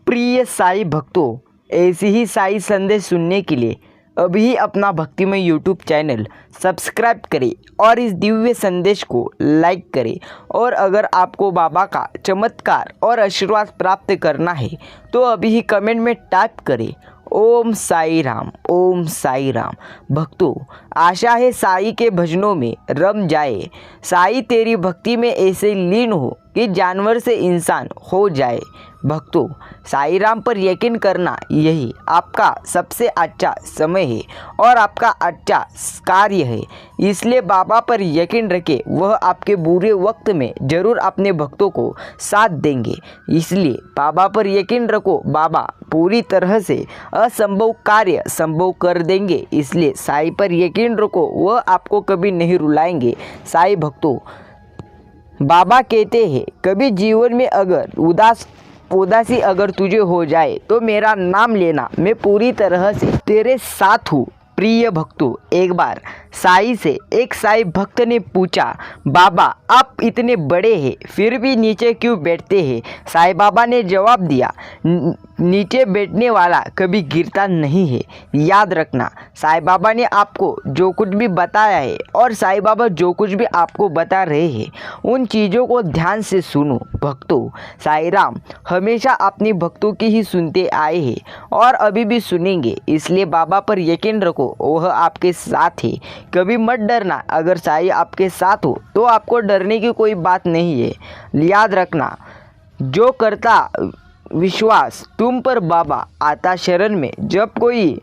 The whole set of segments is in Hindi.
प्रिय साई भक्तों, ऐसी ही साई संदेश सुनने के लिए अभी अपना भक्तिमय यूट्यूब चैनल सब्सक्राइब करें और इस दिव्य संदेश को लाइक करें। और अगर आपको बाबा का चमत्कार और आशीर्वाद प्राप्त करना है तो अभी ही कमेंट में टाइप करें ओम साई राम, ओम साई राम। भक्तों, आशा है साई के भजनों में रम जाए, साई तेरी भक्ति में ऐसे लीन हो कि जानवर से इंसान हो जाए। भक्तों, साई राम पर यकीन करना यही आपका सबसे अच्छा समय है और आपका अच्छा कार्य है। इसलिए बाबा पर यकीन रखें, वह आपके बुरे वक्त में ज़रूर अपने भक्तों को साथ देंगे। इसलिए बाबा पर यकीन रखो, बाबा पूरी तरह से असंभव कार्य संभव कर देंगे। इसलिए साई पर यकीन रखो, वह आपको कभी नहीं रुलाएंगे। साई भक्तों, बाबा कहते हैं कभी जीवन में अगर उदासी अगर तुझे हो जाए तो मेरा नाम लेना, मैं पूरी तरह से तेरे साथ हूँ। प्रिय भक्तों, एक बार साई से एक साई भक्त ने पूछा, बाबा आप इतने बड़े हैं फिर भी नीचे क्यों बैठते हैं? साई बाबा ने जवाब दिया, नीचे बैठने वाला कभी गिरता नहीं है। याद रखना, साई बाबा ने आपको जो कुछ भी बताया है और साई बाबा जो कुछ भी आपको बता रहे हैं उन चीज़ों को ध्यान से सुनो। भक्तों, साई राम हमेशा अपनी भक्तों की ही सुनते आए हैं और अभी भी सुनेंगे। इसलिए बाबा पर यकीन रखो, वह आपके साथ है। कभी मत डरना, अगर साई आपके साथ हो तो आपको डरने की कोई बात नहीं है। याद रखना, जो करता विश्वास तुम पर बाबा आता शरण में, जब कोई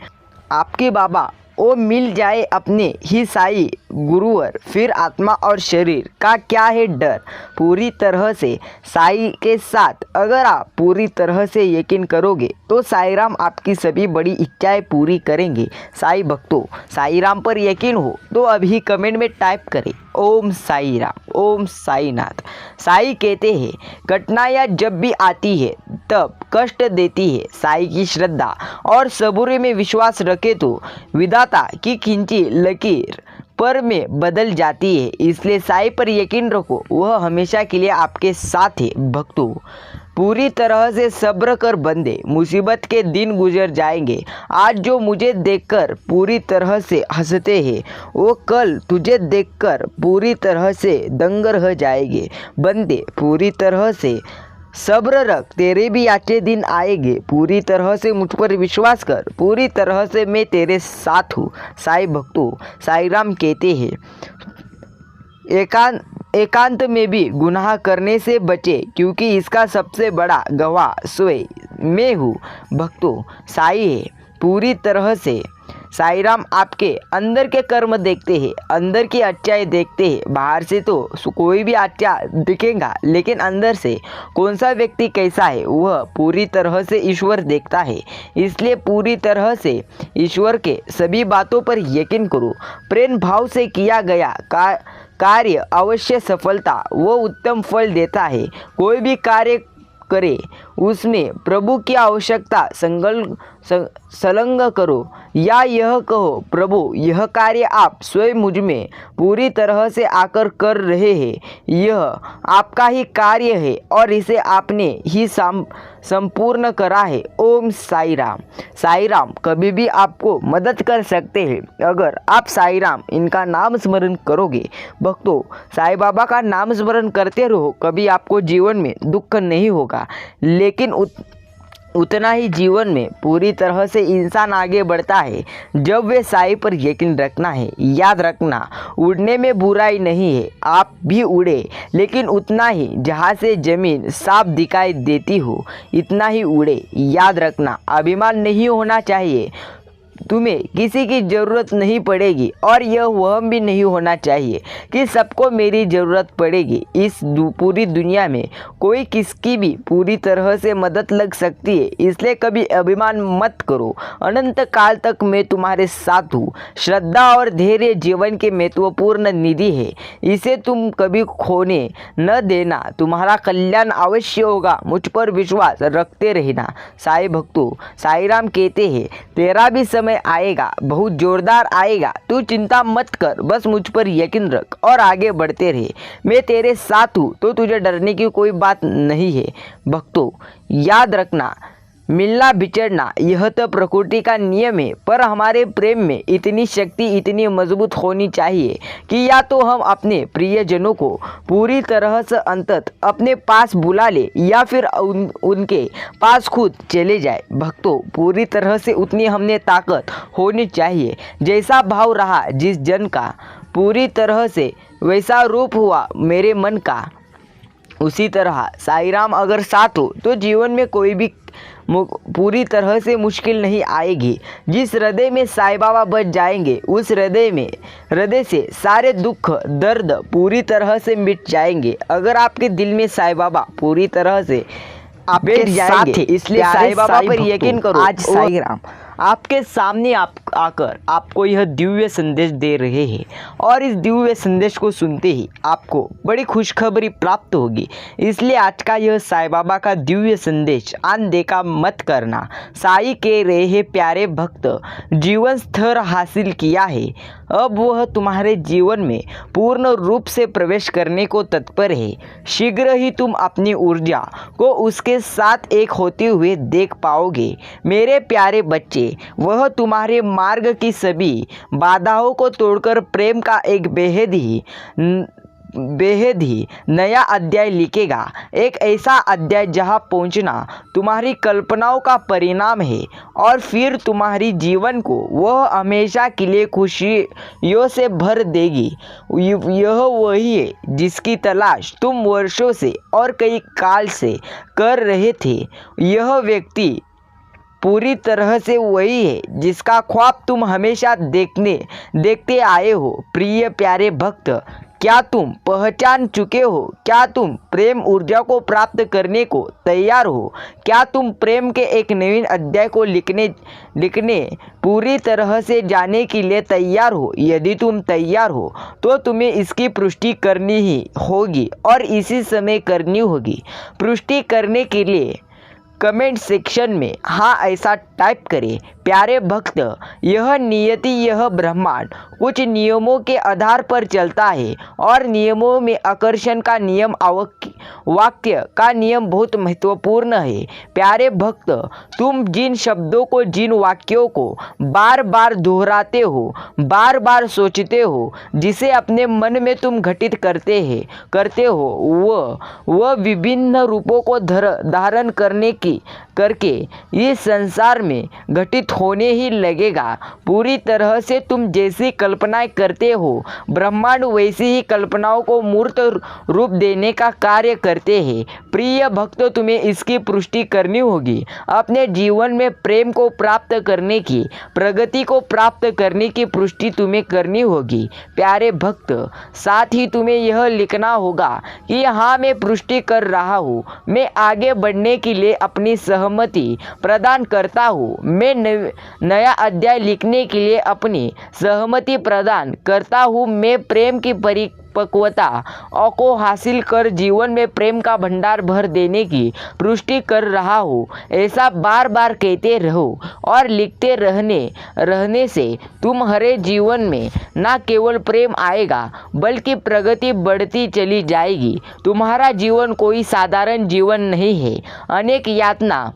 आपके बाबा वो मिल जाए अपने ही साई गुरुवर, फिर आत्मा और शरीर का क्या है डर। पूरी तरह से साई के साथ अगर आप पूरी तरह से यकीन करोगे तो साई राम आपकी सभी बड़ी इच्छाएं पूरी करेंगे। साई भक्तों, साई राम पर यकीन हो तो अभी कमेंट में टाइप करें ओम साई राम, ओम साई नाथ। साई कहते हैं कठिनाइयाँ जब भी आती है तब कष्ट देती है। साई की श्रद्धा और सबूरी में विश्वास रखे तो विधाता की खींची लकीर पर में बदल जाती है। इसलिए साई पर यकीन रखो, वह हमेशा के लिए आपके साथ है। भक्तों, पूरी तरह से सब्र कर बंदे, मुसीबत के दिन गुजर जाएंगे। आज जो मुझे देखकर पूरी तरह से हंसते हैं वो कल तुझे देखकर पूरी तरह से दंग रह जाएंगे। बंदे, पूरी तरह से सब्र रख, तेरे भी अच्छे दिन आएंगे। पूरी तरह से मुझ पर विश्वास कर, पूरी तरह से मैं तेरे साथ हूँ। साई भक्तों, साई राम कहते हैं एकांत में भी गुनाह करने से बचे, क्योंकि इसका सबसे बड़ा गवाह स्वयं मैं हूँ। भक्तों, साई है पूरी तरह से। साई राम आपके अंदर के कर्म देखते हैं, अंदर की अच्छाई देखते हैं। बाहर से तो कोई भी अच्छा दिखेगा, लेकिन अंदर से कौन सा व्यक्ति कैसा है वह पूरी तरह से ईश्वर देखता है। इसलिए पूरी तरह से ईश्वर के सभी बातों पर यकीन करो। प्रेम भाव से किया गया कार्य अवश्य सफलता वो उत्तम फल देता है। कोई भी कार्य करे उसमें प्रभु की आवश्यकता संलग्न करो, या यह कहो प्रभु यह कार्य आप स्वयं मुझ में पूरी तरह से आकर कर रहे हैं, यह आपका ही कार्य है और इसे आपने ही संपूर्ण करा है। ओम साई राम। साई राम कभी भी आपको मदद कर सकते हैं अगर आप साई राम इनका नाम स्मरण करोगे। भक्तों, साई बाबा का नाम स्मरण करते रहो, कभी आपको जीवन में दुख नहीं होगा। लेकिन उतना ही जीवन में पूरी तरह से इंसान आगे बढ़ता है जब वे साई पर यकीन रखना है। याद रखना, उड़ने में बुराई नहीं है, आप भी उड़े, लेकिन उतना ही जहाँ से ज़मीन साफ दिखाई देती हो इतना ही उड़े। याद रखना, अभिमान नहीं होना चाहिए, तुम्हें किसी की ज़रूरत नहीं पड़ेगी और यह वहम भी नहीं होना चाहिए कि सबको मेरी ज़रूरत पड़ेगी। इस पूरी दुनिया में कोई किसकी भी पूरी तरह से मदद लग सकती है, इसलिए कभी अभिमान मत करो। अनंत काल तक मैं तुम्हारे साथ हूँ। श्रद्धा और धैर्य जीवन के महत्वपूर्ण निधि है, इसे तुम कभी खोने न देना। तुम्हारा कल्याण अवश्य होगा, मुझ पर विश्वास रखते रहना। साई भक्तों, साई राम कहते हैं तेरा भी समय आएगा, बहुत जोरदार आएगा, तू चिंता मत कर, बस मुझ पर यकीन रख और आगे बढ़ते रहे। मैं तेरे साथ हूँ तो तुझे डरने की कोई बात नहीं है। भक्तों, याद रखना, मिलना बिछड़ना यह तो प्रकृति का नियम है, पर हमारे प्रेम में इतनी शक्ति इतनी मजबूत होनी चाहिए कि या तो हम अपने प्रियजनों को पूरी तरह से अंतत अपने पास बुला ले या फिर उनके पास खुद चले जाए। भक्तों, पूरी तरह से उतनी हमने ताकत होनी चाहिए। जैसा भाव रहा जिस जन का, पूरी तरह से वैसा रूप हुआ मेरे मन का। उसी तरह साईं राम अगर साथ हो तो जीवन में कोई भी पूरी तरह से मुश्किल नहीं आएगी। जिस हृदय में साईं बाबा बच जाएंगे उस हृदय से सारे दुख दर्द पूरी तरह से मिट जाएंगे। अगर आपके दिल में साईं बाबा पूरी तरह से बैठ जाएंगे, इसलिए साईं बाबा पर यकीन करो। आज साईं राम आपके सामने आकर आपको यह दिव्य संदेश दे रहे हैं और इस दिव्य संदेश को सुनते ही आपको बड़ी खुशखबरी प्राप्त होगी। इसलिए आज का यह साईं बाबा का दिव्य संदेश अनदेखा मत करना। साईं कह रहे हैं, प्यारे भक्त, जीवन स्तर हासिल किया है, अब वह तुम्हारे जीवन में पूर्ण रूप से प्रवेश करने को तत्पर है। शीघ्र ही तुम अपनी ऊर्जा को उसके साथ एक होते हुए देख पाओगे। मेरे प्यारे बच्चे, वह तुम्हारे मार्ग की सभी बाधाओं को तोड़कर प्रेम का एक बेहद ही नया अध्याय लिखेगा। एक ऐसा अध्याय जहां पहुंचना तुम्हारी कल्पनाओं का परिणाम है और फिर तुम्हारी जीवन को वह हमेशा के लिए खुशियों से भर देगी। यह वही है जिसकी तलाश तुम वर्षों से और कई काल से कर रहे थे। यह व्यक्ति पूरी तरह से वही है जिसका ख्वाब तुम हमेशा देखते आए हो। प्रिय प्यारे भक्त, क्या तुम पहचान चुके हो? क्या तुम प्रेम ऊर्जा को प्राप्त करने को तैयार हो? क्या तुम प्रेम के एक नवीन अध्याय को लिखने पूरी तरह से जाने के लिए तैयार हो? यदि तुम तैयार हो तो तुम्हें इसकी पुष्टि करनी ही होगी और इसी समय करनी होगी। पुष्टि करने के लिए कमेंट सेक्शन में हाँ ऐसा टाइप करें। प्यारे भक्त, यह नियति, यह ब्रह्मांड कुछ नियमों के आधार पर चलता है और नियमों में आकर्षण का नियम, वाक्य का नियम बहुत महत्वपूर्ण है। प्यारे भक्त, तुम जिन शब्दों को, जिन वाक्यों को बार बार दोहराते हो, बार बार सोचते हो, जिसे अपने मन में तुम घटित करते हो, वह विभिन्न रूपों को धारण करके इस संसार में घटित होने ही लगेगा। पूरी तरह से तुम जैसी कल्पनाएं करते हो, ब्रह्मांड वैसी ही कल्पनाओं को मूर्त रूप देने का कार्य करते हैं। प्रिय भक्तों, तुम्हें इसकी पुष्टि करनी होगी। अपने जीवन में प्रेम को प्राप्त करने की, प्रगति को प्राप्त करने की पुष्टि तुम्हें करनी होगी। प्यारे भक्त, साथ ही तुम्हें यह लिखना होगा कि हाँ, मैं पुष्टि कर रहा हूँ, मैं आगे बढ़ने के लिए अपनी सहमति प्रदान करता हूँ, मैं नया अध्याय लिखने के लिए अपनी सहमति प्रदान करता हूँ, मैं प्रेम की परिपक्वता को हासिल कर जीवन में प्रेम का भंडार भर देने की पुष्टि कर रहा हूँ। ऐसा बार बार कहते रहो और लिखते रहने से तुम्हारे जीवन में न केवल प्रेम आएगा बल्कि प्रगति बढ़ती चली जाएगी। तुम्हारा जीवन कोई साधारण जीवन नहीं है। अनेक यातना,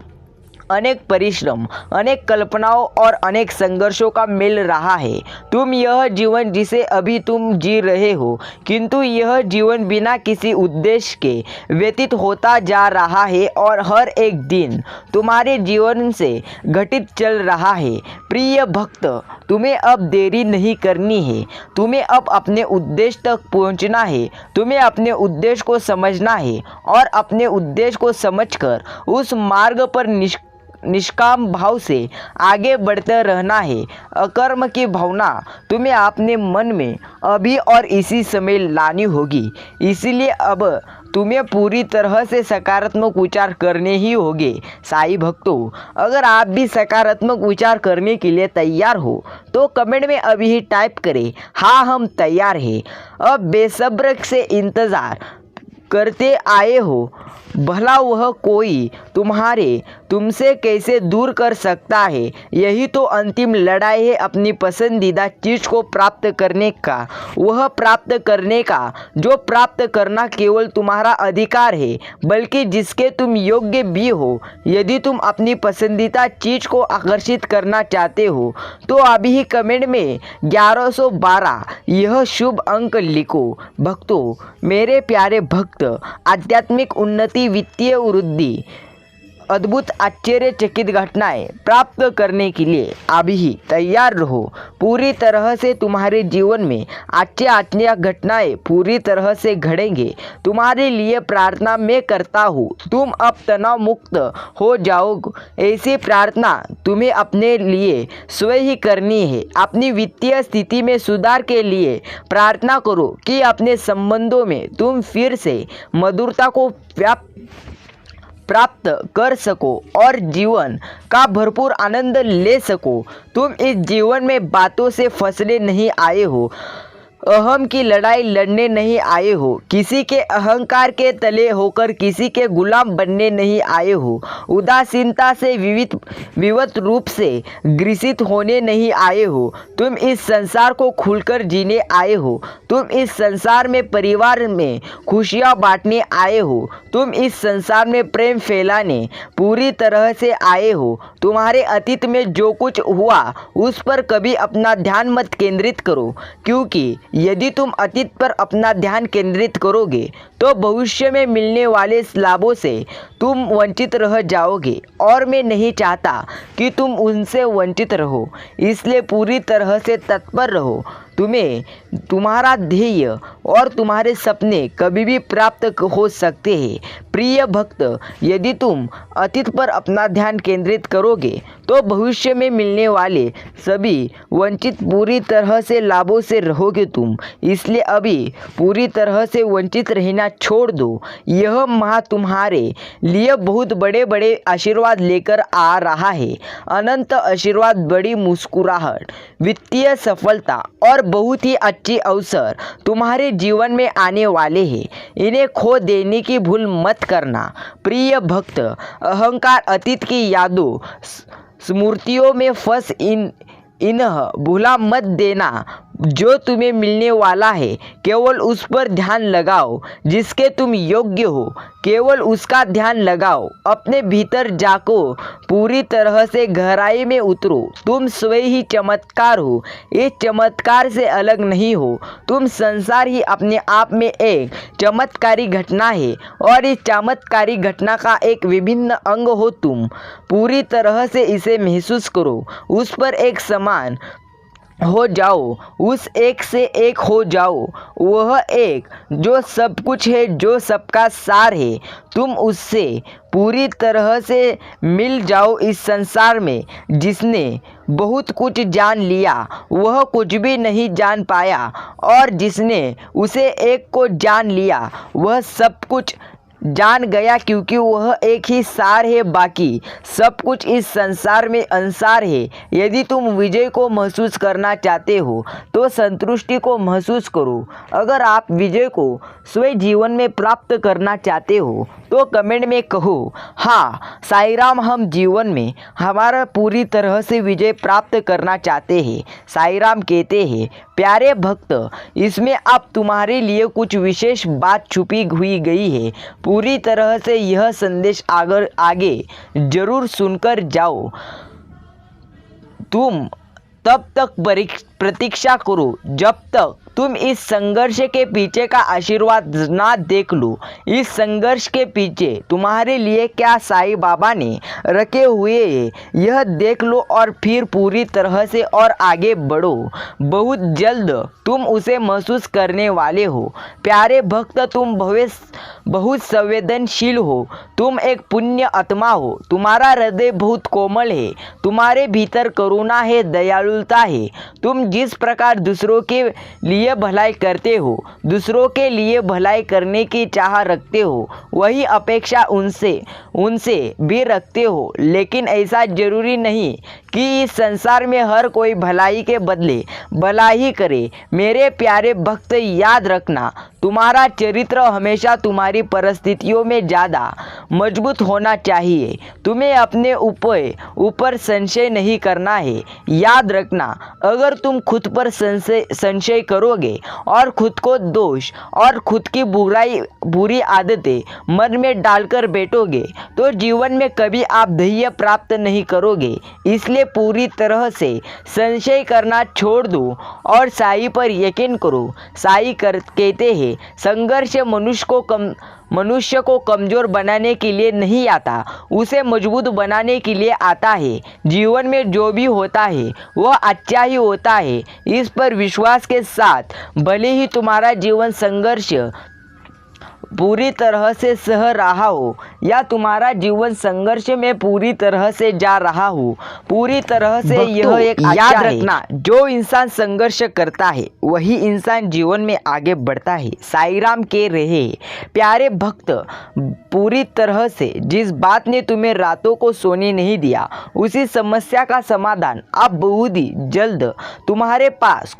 अनेक परिश्रम, अनेक कल्पनाओं और अनेक संघर्षों का मिल रहा है। तुम यह जीवन जिसे अभी तुम जी रहे हो, किंतु यह जीवन बिना किसी उद्देश्य के व्यतीत होता जा रहा है और हर एक दिन तुम्हारे जीवन से घटित चल रहा है। प्रिय भक्त, तुम्हें अब देरी नहीं करनी है। तुम्हें अब अपने उद्देश्य तक पहुंचना है। तुम्हें अपने उद्देश्य को समझना है और अपने उद्देश्य को समझकर उस मार्ग पर निष्काम भाव से आगे बढ़ते रहना है। अकर्म की भावना तुम्हें अपने मन में अभी और इसी समय लानी होगी। इसलिए अब तुम्हें पूरी तरह से सकारात्मक विचार करने ही होंगे। साईं भक्तों, अगर आप भी सकारात्मक विचार करने के लिए तैयार हो तो कमेंट में अभी ही टाइप करें, हाँ हम तैयार हैं। अब बेसब्र से इंतज़ार करते आए हो, भला वह कोई तुम्हारे तुमसे कैसे दूर कर सकता है। यही तो अंतिम लड़ाई है अपनी पसंदीदा चीज़ को प्राप्त करने का, वह प्राप्त करने का जो प्राप्त करना केवल तुम्हारा अधिकार है, बल्कि जिसके तुम योग्य भी हो। यदि तुम अपनी पसंदीदा चीज़ को आकर्षित करना चाहते हो तो अभी ही कमेंट में 1112 यह शुभ अंक लिखो। भक्तों, मेरे प्यारे भक्त, आध्यात्मिक उन्नति, वित्तीय वृद्धि, अद्भुत आश्चर्यचकित घटनाएं प्राप्त करने के लिए अभी ही तैयार रहो। पूरी तरह से तुम्हारे जीवन में आश्चर्य घटनाएं पूरी तरह से घड़ेंगे। तुम्हारे लिए प्रार्थना मैं करता हूँ, तुम अब तनाव मुक्त हो जाओगे। ऐसी प्रार्थना तुम्हें अपने लिए स्वयं ही करनी है। अपनी वित्तीय स्थिति में सुधार के लिए प्रार्थना करो कि अपने संबंधों में तुम फिर से मधुरता को प्राप्त कर सको और जीवन का भरपूर आनंद ले सको। तुम इस जीवन में बातों से फंसने नहीं आए हो, अहम की लड़ाई लड़ने नहीं आए हो, किसी के अहंकार के तले होकर किसी के गुलाम बनने नहीं आए हो, उदासीनता से विविध रूप से ग्रसित होने नहीं आए हो। तुम इस संसार को खुलकर जीने आए हो। तुम इस संसार में परिवार में खुशियाँ बांटने आए हो। तुम इस संसार में प्रेम फैलाने पूरी तरह से आए हो। तुम्हारे अतीत में जो कुछ हुआ उस पर कभी अपना ध्यान मत केंद्रित करो, क्योंकि यदि तुम अतीत पर अपना ध्यान केंद्रित करोगे तो भविष्य में मिलने वाले लाभों से तुम वंचित रह जाओगे, और मैं नहीं चाहता कि तुम उनसे वंचित रहो। इसलिए पूरी तरह से तत्पर रहो। तुम्हें तुम्हारा ध्येय और तुम्हारे सपने कभी भी प्राप्त हो सकते हैं। प्रिय भक्त, यदि तुम अतीत पर अपना ध्यान केंद्रित करोगे तो भविष्य में मिलने वाले सभी वंचित पूरी तरह से लाभों से रहोगे तुम। इसलिए अभी पूरी तरह से वंचित रहना छोड़ दो। यह माह तुम्हारे लिए बहुत बड़े बड़े आशीर्वाद लेकर आ रहा है। अनंत आशीर्वाद, बड़ी मुस्कुराहट, वित्तीय सफलता और बहुत ही अच्छे अवसर तुम्हारे जीवन में आने वाले हैं। इन्हें खो देने की भूल मत करना। प्रिय भक्त, अहंकार, अतीत की यादों, स्मृतियों में फंस इन्हें भूला मत देना। जो तुम्हें मिलने वाला है केवल उस पर ध्यान लगाओ जिसके तुम योग्य हो। केवल उसका ध्यान लगाओ। अपने भीतर जाको, पूरी तरह से गहराई में उतरो। तुम स्वयं ही चमत्कार हो। इस चमत्कार से अलग नहीं हो। तुम संसार ही अपने आप में एक चमत्कारी घटना है, और इस चमत्कारी घटना का एक विभिन्न अंग हो तुम। पूरी तरह से इसे महसूस करो। उस पर एक समान हो जाओ, उस एक से एक हो जाओ। वह एक जो सब कुछ है, जो सबका सार है। तुम उससे पूरी तरह से मिल जाओ। इस संसार में जिसने बहुत कुछ जान लिया वह कुछ भी नहीं जान पाया, और जिसने उसे एक को जान लिया वह सब कुछ जान गया, क्योंकि वह एक ही सार है। बाकी सब कुछ इस संसार में अंसार है। यदि तुम विजय को महसूस करना चाहते हो तो संतुष्टि को महसूस करो। अगर आप विजय को स्वयं जीवन में प्राप्त करना चाहते हो तो कमेंट में कहो, हाँ साईं राम, हम जीवन में हमारा पूरी तरह से विजय प्राप्त करना चाहते हैं। साईं राम कहते हैं, प्यारे भक्त, इसमें अब तुम्हारे लिए कुछ विशेष बात छुपी हुई गई है। पूरी तरह से यह संदेश आगे जरूर सुनकर जाओ। तुम तब तक प्रतीक्षा करो जब तक तुम इस संघर्ष के पीछे का आशीर्वाद ना देख लो। इस संघर्ष के पीछे तुम्हारे लिए क्या साईं बाबा ने रखे हुए हैं यह देख लो, और फिर पूरी तरह से और आगे बढ़ो। बहुत जल्द तुम उसे महसूस करने वाले हो। प्यारे भक्त, तुम बहुत संवेदनशील हो। तुम एक पुण्य आत्मा हो। तुम्हारा हृदय बहुत कोमल है। तुम्हारे भीतर करुणा है, दयालुता है। तुम जिस प्रकार दूसरों के लिए भलाई करते हो, दूसरों के लिए भलाई करने की चाह रखते हो, वही अपेक्षा उनसे भी रखते हो। लेकिन ऐसा जरूरी नहीं कि इस संसार में हर कोई भलाई के बदले भलाई ही करे। मेरे प्यारे भक्त, याद रखना, तुम्हारा चरित्र हमेशा तुम्हारी परिस्थितियों में ज़्यादा मजबूत होना चाहिए। तुम्हें अपने ऊपर संशय नहीं करना है। याद रखना, अगर तुम खुद पर संशय करोगे और खुद को दोष और खुद की बुरी आदतें मन में डालकर बैठोगे तो जीवन में कभी आप ध्येय प्राप्त नहीं करोगे। इसलिए पूरी तरह से संशय करना छोड़ दो और साई पर यकीन करो। साई कहते हैं, संघर्ष मनुष्य को कमज़ोर बनाने के लिए नहीं आता, उसे मजबूत बनाने के लिए आता है। जीवन में जो भी होता है वह अच्छा ही होता है। इस पर विश्वास के साथ भले ही तुम्हारा जीवन संघर्ष पूरी तरह से सह रहा हो या तुम्हारा जीवन संघर्ष में पूरी तरह से जा रहा हो, पूरी तरह से यह एक याद रखना, जो इंसान संघर्ष करता है वही इंसान जीवन में आगे बढ़ता है। साईं राम कह रहे, प्यारे भक्त, पूरी तरह से जिस बात ने तुम्हें रातों को सोने नहीं दिया, उसी समस्या का समाधान अब बहुत ही जल्द तुम्हारे पास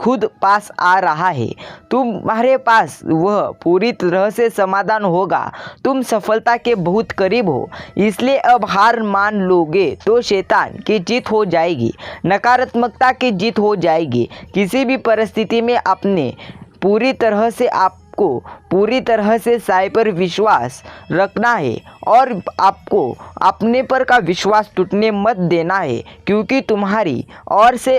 आ रहा है। तुम्हारे पास वह पूरी तरह से समाधान होगा। तुम सफलता के बहुत करीब हो, इसलिए अब हार मान लोगे तो शैतान की जीत हो जाएगी, नकारात्मकता की जीत हो जाएगी। किसी भी परिस्थिति में पूरी तरह से साईं पर विश्वास रखना है और आपको अपने पर का विश्वास टूटने मत देना है, क्योंकि तुम्हारी ओर से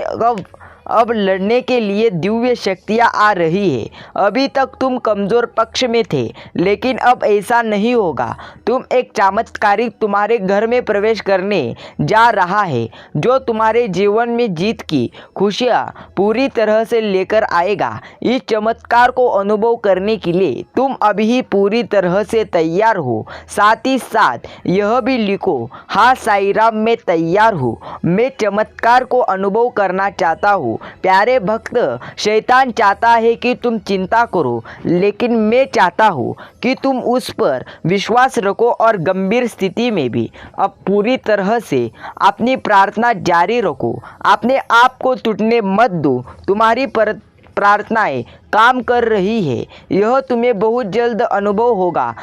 अब लड़ने के लिए दिव्य शक्तियाँ आ रही है। अभी तक तुम कमज़ोर पक्ष में थे, लेकिन अब ऐसा नहीं होगा। तुम एक चमत्कारी तुम्हारे घर में प्रवेश करने जा रहा है, जो तुम्हारे जीवन में जीत की खुशियाँ पूरी तरह से लेकर आएगा। इस चमत्कार को अनुभव करने के लिए तुम अभी ही पूरी तरह से तैयार हो। साथ ही साथ यह भी लिखो, हाँ साईं राम, मैं तैयार हूँ। मैं चमत्कार को अनुभव करना चाहता हूँ। प्यारे भक्त, शैतान चाहता है कि तुम चिंता करो, लेकिन मैं चाहता हूँ कि तुम उस पर विश्वास रखो और गंभीर स्थिति में भी अब पूरी तरह से अपनी प्रार्थना जारी रखो। अपने आप को टूटने मत दो। तुम्हारी प्रार्थनाएं काम कर रही है, यह तुम्हें बहुत जल्द अनुभव होगा।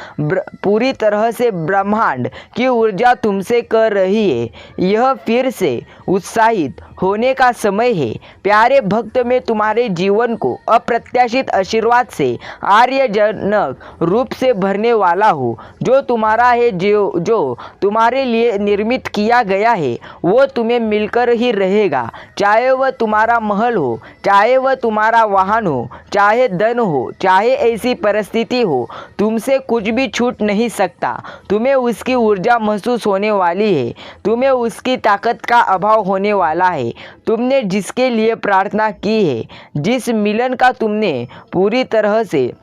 पूरी तरह से ब्रह्मांड की ऊर्जा तुमसे कर रही है। यह फिर से उत्साहित होने का समय है। प्यारे भक्त, मैं तुम्हारे जीवन को अप्रत्याशित आशीर्वाद से आश्चर्यजनक रूप से भरने वाला हूँ। जो तुम्हारा है, जो तुम्हारे लिए निर्मित किया गया है, वो तुम्हें मिलकर ही रहेगा। चाहे वह तुम्हारा महल हो, चाहे वह तुम्हारा वाहन हो, चाहे धन हो, चाहे ऐसी परिस्थिति हो, तुमसे कुछ भी छूट नहीं सकता। तुम्हें उसकी ऊर्जा महसूस होने वाली है। तुम्हें उसकी ताकत का अभाव होने वाला है। तुमने जिसके लिए प्रार्थना की है, जिस मिलन का तुमने पूरी तरह से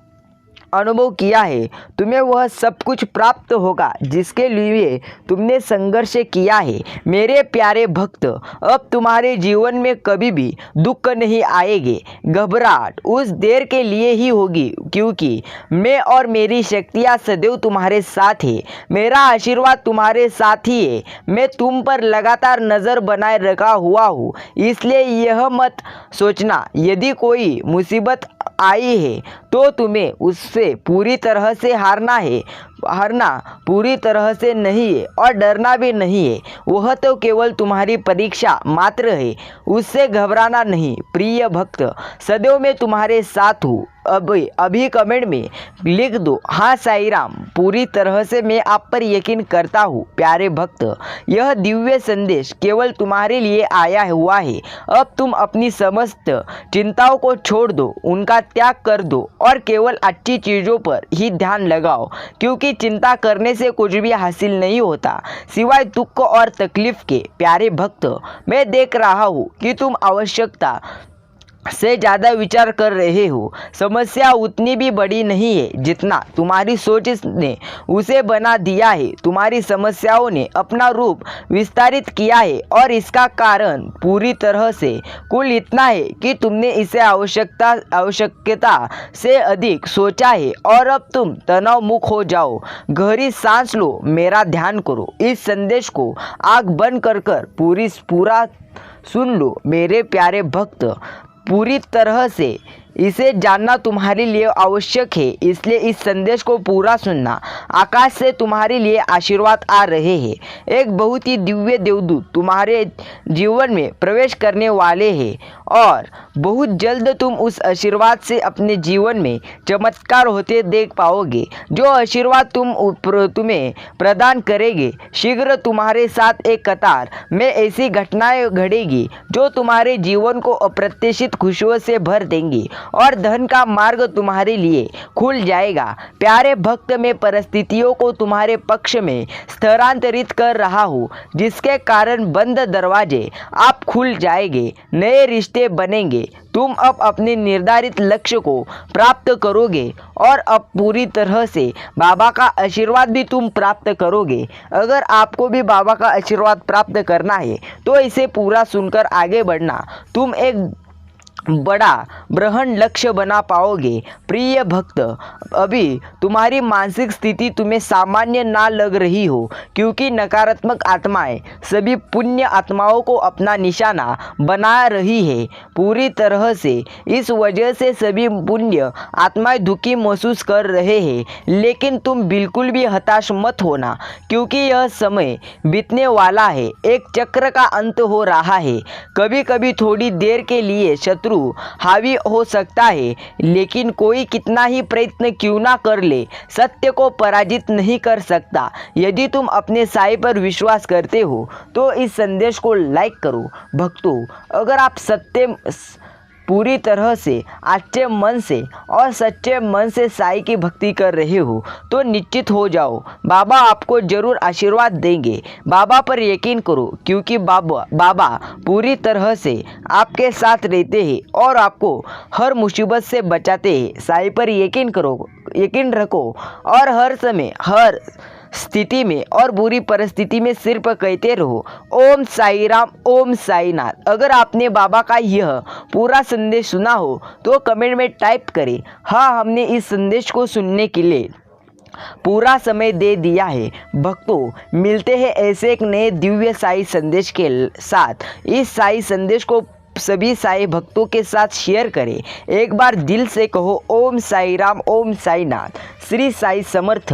अनुभव किया है, तुम्हें वह सब कुछ प्राप्त होगा जिसके लिए तुमने संघर्ष किया है। मेरे प्यारे भक्त, अब तुम्हारे जीवन में कभी भी दुख नहीं आएंगे। घबराहट उस देर के लिए ही होगी, क्योंकि मैं और मेरी शक्तियाँ सदैव तुम्हारे साथ है। मेरा आशीर्वाद तुम्हारे साथ ही है। मैं तुम पर लगातार नज़र बनाए रखा हुआ हूँ। इसलिए यह मत सोचना यदि कोई मुसीबत आई है तो तुम्हें उससे पूरी तरह से हारना पूरी तरह से नहीं है और डरना भी नहीं है। वह तो केवल तुम्हारी परीक्षा मात्र है, उससे घबराना नहीं। प्रिय भक्त, सदैव मैं तुम्हारे साथ हूँ। अभी कमेंट में लिख दो, हाँ साईं राम, पूरी तरह से मैं आप पर यकीन करता हूँ। प्यारे भक्त, यह दिव्य संदेश केवल तुम्हारे लिए आया हुआ है। अब तुम अपनी समस्त चिंताओं को छोड़ दो, उनका त्याग कर दो और केवल अच्छी चीज़ों पर ही ध्यान लगाओ, क्योंकि चिंता करने से कुछ भी हासिल नहीं होता सिवाय दुख और तकलीफ के। प्यारे भक्त, मैं देख रहा हूँ कि तुम आवश्यकता से ज़्यादा विचार कर रहे हो। समस्या उतनी भी बड़ी नहीं है जितना तुम्हारी सोच ने उसे बना दिया है। तुम्हारी समस्याओं ने अपना रूप विस्तारित किया है और इसका कारण पूरी तरह से कुल इतना है कि तुमने इसे आवश्यकता से अधिक सोचा है। और अब तुम तनाव मुक्त हो जाओ, गहरी सांस लो, मेरा ध्यान करो। इस संदेश को आँख बंद कर पूरा सुन लो। मेरे प्यारे भक्त, पूरी तरह से इसे जानना तुम्हारे लिए आवश्यक है, इसलिए इस संदेश को पूरा सुनना। आकाश से तुम्हारे लिए आशीर्वाद आ रहे हैं। एक बहुत ही दिव्य देवदूत तुम्हारे जीवन में प्रवेश करने वाले हैं और बहुत जल्द तुम उस आशीर्वाद से अपने जीवन में चमत्कार होते देख पाओगे। जो आशीर्वाद तुम्हें प्रदान करेंगे, शीघ्र तुम्हारे साथ एक कतार में ऐसी घटनाएं घड़ेगी जो तुम्हारे जीवन को अप्रत्याशित खुशियों से भर देंगी और धन का मार्ग तुम्हारे लिए खुल जाएगा। प्यारे भक्त, मैं परिस्थितियों को तुम्हारे पक्ष में स्थानांतरित कर रहा हूँ, जिसके कारण बंद दरवाजे आप खुल जाएंगे, नए रिश्ते बनेंगे। तुम अब अपने निर्धारित लक्ष्य को प्राप्त करोगे और अब पूरी तरह से बाबा का आशीर्वाद भी तुम प्राप्त करोगे। अगर आपको भी बाबा का आशीर्वाद प्राप्त करना है तो इसे पूरा सुनकर आगे बढ़ना। तुम एक बड़ा बृहन लक्ष्य बना पाओगे। प्रिय भक्त, अभी तुम्हारी मानसिक स्थिति तुम्हें सामान्य ना लग रही हो, क्योंकि नकारात्मक आत्माएं सभी पुण्य आत्माओं को अपना निशाना बना रही है पूरी तरह से। इस वजह से सभी पुण्य आत्माएं दुखी महसूस कर रहे हैं, लेकिन तुम बिल्कुल भी हताश मत होना, क्योंकि यह समय बीतने वाला है। एक चक्र का अंत हो रहा है। कभी कभी थोड़ी देर के लिए शत्रु हावी हो सकता है, लेकिन कोई कितना ही प्रयत्न क्यों ना कर ले, सत्य को पराजित नहीं कर सकता। यदि तुम अपने साई पर विश्वास करते हो तो इस संदेश को लाइक करो। भक्तों, अगर आप पूरी तरह से अच्छे मन से और सच्चे मन से साई की भक्ति कर रहे हो तो निश्चित हो जाओ, बाबा आपको जरूर आशीर्वाद देंगे। बाबा पर यकीन करो, क्योंकि बाबा पूरी तरह से आपके साथ रहते हैं और आपको हर मुसीबत से बचाते हैं। साई पर यकीन रखो और हर समय, हर स्थिति में और बुरी परिस्थिति में सिर्फ कहते रहो, ओम साई राम, ओम साई नाथ। अगर आपने बाबा का यह पूरा संदेश सुना हो तो कमेंट में टाइप करें, हाँ, हमने इस संदेश को सुनने के लिए पूरा समय दे दिया है। भक्तों, मिलते हैं ऐसे एक नए दिव्य साई संदेश के साथ। इस साई संदेश को सभी साई भक्तों के साथ शेयर करें। एक बार दिल से कहो, ओम साई राम, ओम साई नाथ। श्री साई समर्थ।